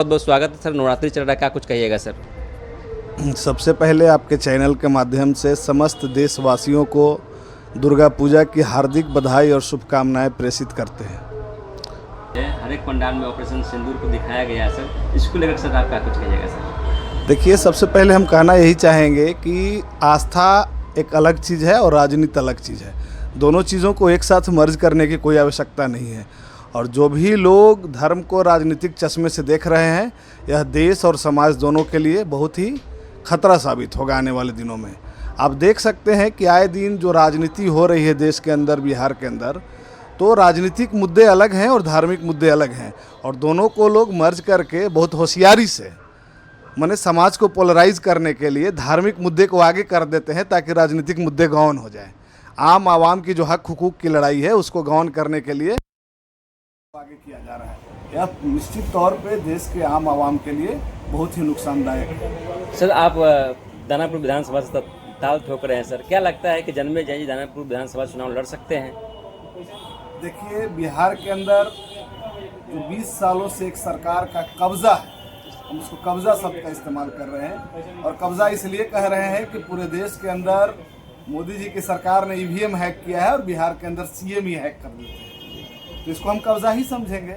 बहुत बहुत स्वागत है सर। नवरात्रि चल रहा है, क्या कुछ कहिएगा सर? सबसे पहले आपके चैनल के माध्यम से समस्त देशवासियों को दुर्गा पूजा की हार्दिक बधाई और शुभकामनाएं प्रेषित करते हैं। हर एक पंडाल में ऑपरेशन सिंदूर को दिखाया गया है सर, इसको लेकर सर आप क्या कुछ कहिएगा सर? देखिए, सबसे पहले हम कहना यही चाहेंगे कि आस्था एक अलग चीज़ है और राजनीति अलग चीज़ है। दोनों चीज़ों को एक साथ मर्ज करने की कोई आवश्यकता नहीं है। और जो भी लोग धर्म को राजनीतिक चश्मे से देख रहे हैं, यह देश और समाज दोनों के लिए बहुत ही खतरा साबित होगा आने वाले दिनों में। आप देख सकते हैं कि आए दिन जो राजनीति हो रही है देश के अंदर, बिहार के अंदर, तो राजनीतिक मुद्दे अलग हैं और धार्मिक मुद्दे अलग हैं, और दोनों को लोग मर्ज करके बहुत होशियारी से माने समाज को पोलराइज करने के लिए धार्मिक मुद्दे को आगे कर देते हैं ताकि राजनीतिक मुद्दे गौन हो जाए। आम आवाम की जो हक हुकूक की लड़ाई है उसको गौन करने के लिए आगे किया जा रहा है। यह निश्चित तौर पे देश के आम आवाम के लिए बहुत ही नुकसानदायक है। सर, आप दानापुर विधानसभा से ताल ठोक रहे हैं सर, क्या लगता है कि जन्मे जय जी दानापुर विधानसभा चुनाव लड़ सकते हैं? देखिए, बिहार के अंदर जो 20 सालों से एक सरकार का कब्जा है, हम उसको कब्जा शब्द का इस्तेमाल कर रहे हैं, और कब्जा इसलिए कह रहे हैं कि पूरे देश के अंदर मोदी जी की सरकार ने ईवीएम हैक किया है और बिहार के अंदर सीएम ही हैक कर देते हैं, तो इसको हम कब्जा ही समझेंगे।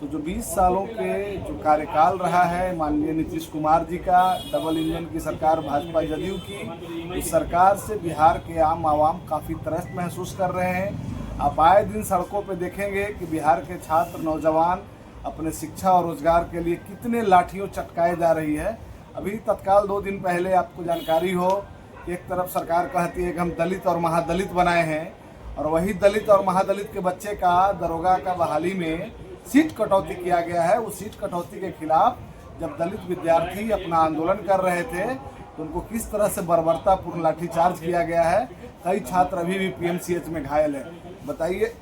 तो जो 20 सालों के जो कार्यकाल रहा है माननीय नीतीश कुमार जी का, डबल इंजन की सरकार भाजपा जदयू की, उस सरकार से बिहार के आम आवाम काफ़ी त्रस्त महसूस कर रहे हैं। आप आए दिन सड़कों पे देखेंगे कि बिहार के छात्र नौजवान अपने शिक्षा और रोजगार के लिए कितने लाठियों चटकाए जा रही है। अभी तत्काल 2 दिन पहले आपको जानकारी हो, एक तरफ सरकार कहती है कि हम दलित और महादलित बनाए हैं, और वही दलित और महादलित के बच्चे का दरोगा का बहाली में सीट कटौती किया गया है। उस सीट कटौती के खिलाफ जब दलित विद्यार्थी अपना आंदोलन कर रहे थे तो उनको किस तरह से बर्बरतापूर्ण लाठीचार्ज किया गया है। कई छात्र अभी भी पीएमसीएच में घायल है। बताइए,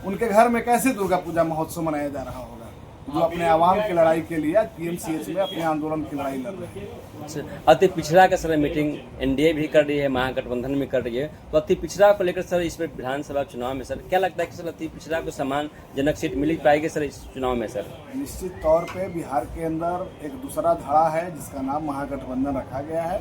उनके घर में कैसे दुर्गा पूजा महोत्सव मनाया जा रहा होगा, जो अपने आवाम की लड़ाई के लिए पीएमसीएच में अपने आंदोलन की लड़ाई लड़ रहे हैं। अति पिछड़ा का सर मीटिंग एनडीए भी कर रही है, महागठबंधन भी कर रही है, तो अति पिछड़ा को लेकर सर इस विधानसभा चुनाव में सर क्या लगता है कि सर अति पिछड़ा को सम्मानजनक सीट मिल पाएगी सर इस चुनाव में? सर, निश्चित तौर पे बिहार के अंदर एक दूसरा धड़ा है जिसका नाम महागठबंधन रखा गया है।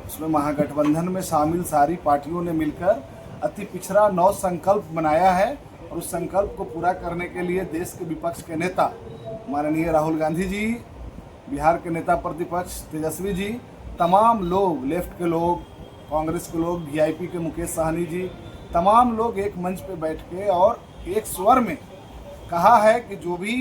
उसमें महागठबंधन में शामिल सारी पार्टियों ने मिलकर अति पिछड़ा नौ संकल्प बनाया है, और उस संकल्प को पूरा करने के लिए देश के विपक्ष के नेता माननीय राहुल गांधी जी, बिहार के नेता प्रतिपक्ष तेजस्वी जी, तमाम लोग, लेफ्ट के लोग, कांग्रेस के लोग, वीआईपी के मुकेश सहनी जी, तमाम लोग एक मंच पे बैठ के और एक स्वर में कहा है कि जो भी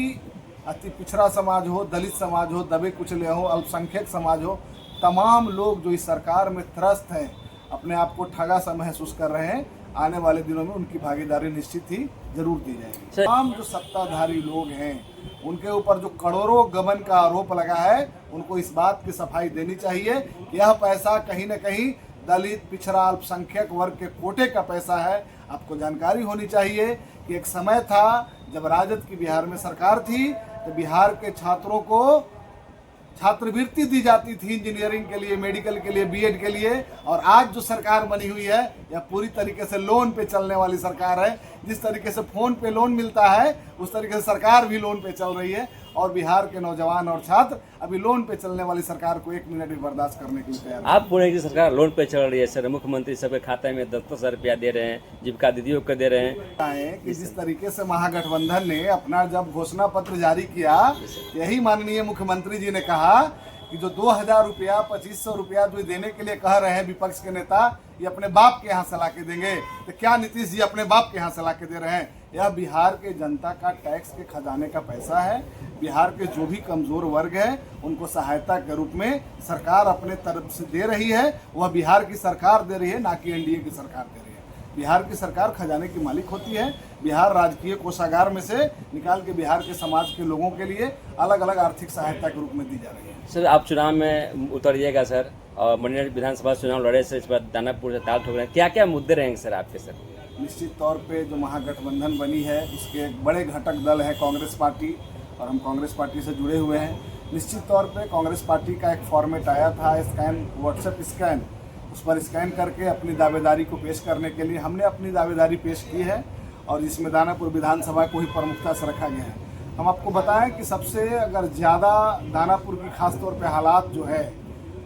अति पिछड़ा समाज हो, दलित समाज हो, दबे कुचले हो, अल्पसंख्यक समाज हो, तमाम लोग जो इस सरकार में त्रस्त हैं, अपने आप को ठगा सा महसूस कर रहे हैं, आने वाले दिनों में उनकी भागीदारी निश्चित ही जरूर दी जाएगी। तमाम जो सत्ताधारी लोग हैं उनके ऊपर जो करोड़ों गबन का आरोप लगा है, उनको इस बात की सफाई देनी चाहिए कि यह पैसा कहीं न कहीं दलित, पिछड़ा, अल्पसंख्यक वर्ग के कोटे का पैसा है। आपको जानकारी होनी चाहिए कि एक समय था जब राजद की बिहार में सरकार थी तो बिहार के छात्रों को छात्रवृत्ति दी जाती थी इंजीनियरिंग के लिए, मेडिकल के लिए, बीएड के लिए, और आज जो सरकार बनी हुई है यह पूरी तरीके से लोन पे चलने वाली सरकार है। जिस तरीके से फोन पे लोन मिलता है उस तरीके से सरकार भी लोन पे चल रही है, और बिहार के नौजवान और छात्र अभी लोन पे चलने वाली सरकार को 1 मिनट भी बर्दाश्त करने के लिए तैयार आप बोले कि सरकार लोन पे चल रही है सर, मुख्यमंत्री सबके खाते में 10,000 रुपया दे रहे हैं, जीविका दीदियों को दे रहे हैं कि जिस तरीके से महागठबंधन ने अपना जब घोषणा पत्र जारी किया, यही माननीय मुख्यमंत्री जी ने कहा कि जो 2,000 रुपया, 2,500 रुपया जो देने के लिए कह रहे हैं विपक्ष के नेता, ये अपने बाप के यहाँ से ला के देंगे। तो क्या नीतीश जी अपने बाप के यहाँ से ला के दे रहे हैं? यह बिहार के जनता का टैक्स के खजाने का पैसा है। बिहार के जो भी कमजोर वर्ग है उनको सहायता के रूप में सरकार अपने तरफ से दे रही है। वह बिहार की सरकार दे रही है, ना कि एनडीए की सरकार दे रही है। बिहार की सरकार खजाने की मालिक होती है। बिहार राजकीय कोषागार में से निकाल के बिहार के समाज के लोगों के लिए अलग अलग आर्थिक सहायता के रूप में दी जा रही है। सर, आप चुनाव में उतरिएगा सर, और मंडी विधानसभा चुनाव लड़े से इस बार दानापुर से ताल ठोक रहे हैं, क्या क्या मुद्दे रहेंगे सर आपके? सर, निश्चित तौर पे जो महागठबंधन बनी है उसके एक बड़े घटक दल है कांग्रेस पार्टी, और हम कांग्रेस पार्टी से जुड़े हुए हैं। निश्चित तौर पे कांग्रेस पार्टी का एक फॉर्मेट आया था, स्कैन, व्हाट्सएप स्कैन, उस पर स्कैन करके अपनी दावेदारी को पेश करने के लिए हमने अपनी दावेदारी पेश की है, और जिसमें दानापुर विधानसभा को ही प्रमुखता से रखा गया है। हम आपको बताएं कि सबसे अगर ज़्यादा दानापुर की खास तौर पे हालात जो है,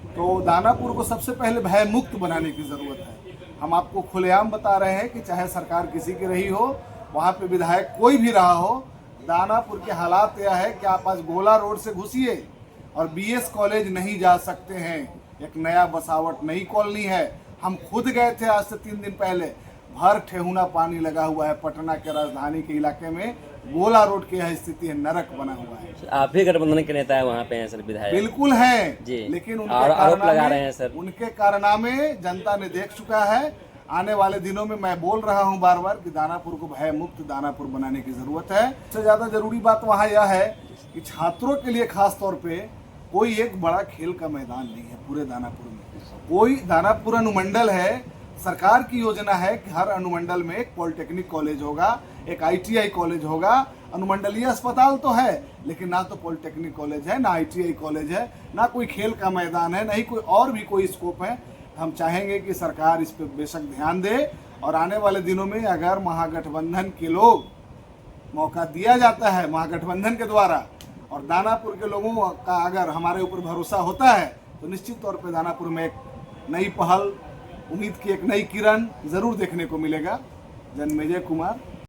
तो दानापुर को सबसे पहले भय मुक्त बनाने की ज़रूरत है। हम आपको खुलेआम बता रहे हैं कि चाहे सरकार किसी की रही हो, वहाँ पे विधायक कोई भी रहा हो, दानापुर के हालात यह है कि आप आज गोला रोड से घुसिए और बीएस कॉलेज नहीं जा सकते हैं। एक नया बसावट नई कॉलोनी है, हम खुद गए थे आज से 3 दिन पहले, भर ठेहुना पानी लगा हुआ है। पटना के राजधानी के इलाके में गोला रोड की यह स्थिति है, नरक बना हुआ है। आप भी गठबंधन के नेता है वहाँ पे हैं सर, विधायक? बिल्कुल हैं जी, लेकिन आरोप लगा रहे हैं सर। उनके कारनामे जनता ने देख चुका है। आने वाले दिनों में मैं बोल रहा हूं बार बार कि दानापुर को भय मुक्त दानापुर बनाने की जरूरत है। सबसे ज्यादा जरूरी बात वहां यह है कि छात्रों के लिए खास तौर पे कोई एक बड़ा खेल का मैदान नहीं है पूरे दानापुर में। कोई दानापुर अनुमंडल है, सरकार की योजना है कि हर अनुमंडल में एक पॉलिटेक्निक कॉलेज होगा, एक आईटीआई कॉलेज होगा। अनुमंडलीय अस्पताल तो है लेकिन ना तो पॉलिटेक्निक कॉलेज है, ना आईटीआई कॉलेज है, ना कोई खेल का मैदान है, ना ही कोई और भी कोई स्कोप है। हम चाहेंगे कि सरकार इस पर बेशक ध्यान दे और आने वाले दिनों में अगर महागठबंधन के लोग मौका दिया जाता है महागठबंधन के द्वारा और दानापुर के लोगों का अगर हमारे ऊपर भरोसा होता है तो निश्चित तौर पे दानापुर में एक नई पहल, उम्मीद की एक नई किरण जरूर देखने को मिलेगा। जन्मेजय कुमार।